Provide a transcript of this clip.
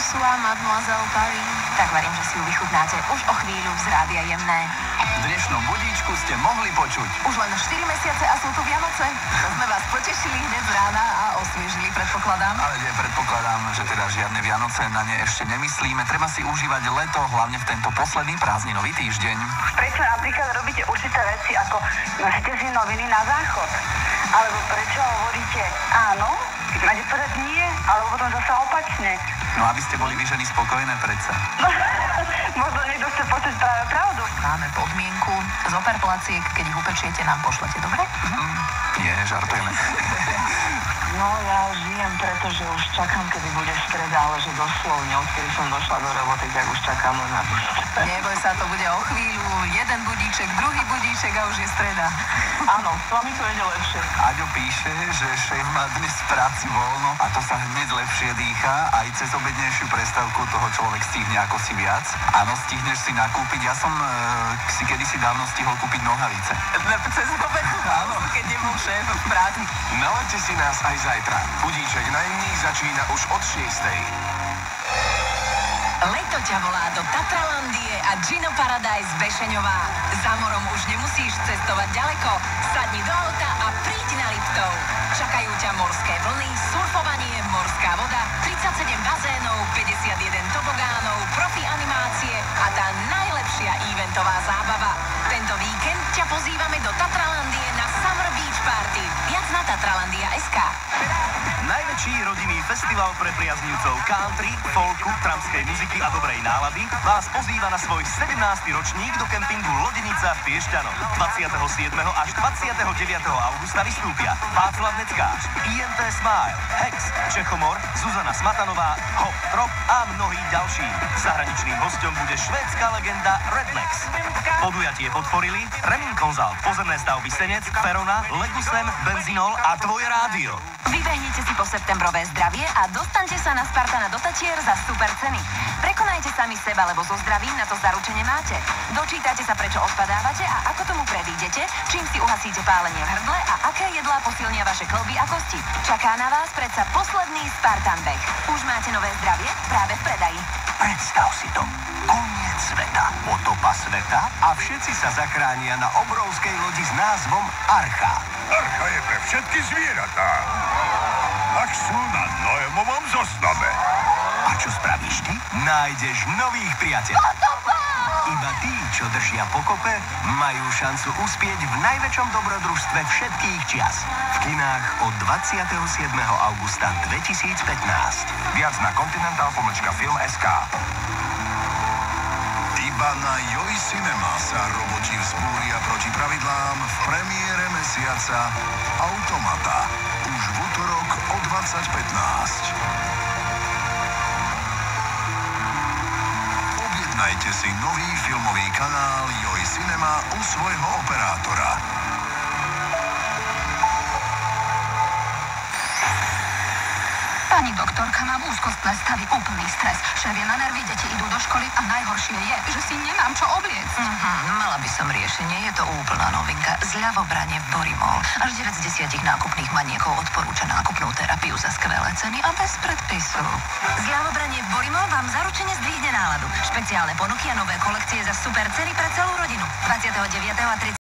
Bonsoir, mademoiselle Paris. Tak verím, že si ju vychutnáte už o chvíľu z Rádia Jemné. V dnešnom budíčku ste mohli počuť. Už len 4 mesiace a sú tu Vianoce. To sme vás potešili hneď z rána a osviežili, predpokladám. Ale nie, predpokladám, že teda žiadne Vianoce na ne ešte nemyslíme. Treba si užívať leto, hlavne v tento posledný prázdninový týždeň. Prečo napríklad robíte určité veci, ako ste si noviny na záchod? Alebo prečo hovoríte áno, keď máte povedať nie, alebo potom zase opačne? No aby ste boli vy ženy spokojné predsa. Možno niekto chce počuť práve pravdu. Máme podmienku. Zoper placiek, keď ich upečiete, nám pošlete, dobre? Nie, žartujeme. No ja žijem, pretože už čakám, kedy bude streda, ale že doslovne, odkedy som došla do roboty, tak už čakám na to. Neboj sa, to bude o chvíľu. Jeden budíček, druhý budíček a už je streda. Áno, s vami to ide lepšie. Aďo píše, že šéf má dnes v práci voľno a to sa hneď lepšie dýcha. Aj cez obednejšiu prestávku toho človek stihne ako si viac. Áno, stihneš si nakúpiť. Ja som si kedysi dávno stihol kúpiť nohavice. Cez obednú pauzu, keď nebol šéf v práci. Nalaďte si nás aj zajtra. Budíček na Jemných začína už od 6:00. Leto ťa volá do Tatralandie a Gino Paradise Bešeňová. Za morom už nemusíš cestovať ďaleko. Sadni do auta a príď na Liptov. Čakajú ťa morské vlny, surfovanie, morská voda, 37 bazénov, 51 tobogánov, profi animácie a tá najlepšia eventová zábava. Tento víkend ťa pozývame do Tatralandie na Summer Beach Party. Viac na tatralandia.sk. Najväčší rodinný festival pre priaznivcov country, folku, tramskej muziky a dobrej nálady vás pozýva na svoj 17. ročník do kempingu Lodenica v Piešťanoch. 27. až 29. augusta vystúpia Václav Neckář, INT Smile, Hex, Čechomor, Zuzana Smatanová, Hop Trop a mnohí ďalší. Zahraničným hosťom bude švédska legenda Rednex. Podujatie podporili Remin Consult, pozemné stavby Senec, Perona, Legusem, Benzinol a Tvoje rádio. Vybehnite si po septembrové zdravie a dostaňte sa na Spartana do Tatier za super ceny. Prekonajte sami seba, lebo so zdravím na to zaručene máte. Dočítajte sa, prečo odpadávate a ako tomu predídete, čím si uhasíte pálenie v hrdle a aké jedlá posilnia vaše kĺby a kosti. Čaká na vás predsa posledný Spartan beh. Už máte nové zdravie? Práve v predaji. Predstav si to. Koniec sveta, potopa sveta a všetci sa zachránia na obrovskej lodi s názvom Archa. Archa je pre všetky zvieratá. Ak sú na Noémovom zozname. A čo spravíš ty? Nájdeš nových priateľov. Iba tí, čo držia pokope, majú šancu uspieť v najväčšom dobrodružstve všetkých čias. V kinách od 27. augusta 2015. Viac na Continental-Film.sk. Iba na Joj Cinema sa roboti vzbúria proti pravidlám v premiére mesiaca Automata. Už v utorok o 20:15. Objednajte si nový filmový kanál Joj Cinema u svojho operátora. Pani doktorka, mám úzkostné stavy, úplný stres. Šéf je na nervy, deti idú do školy a najhoršie je, že si nemám čo obliecť. Mala by som riešenie, je to úplná novinka. Zľavobranie v Borimol. Až 9 z 10 nákupných maniekov odporúča nákupnú terapiu za skvelé ceny a bez predpisu. Zľavobranie v Borimol vám zaručene zdvihne náladu. Špeciálne ponuky a nové kolekcie za super ceny pre celú rodinu. 29. a 30.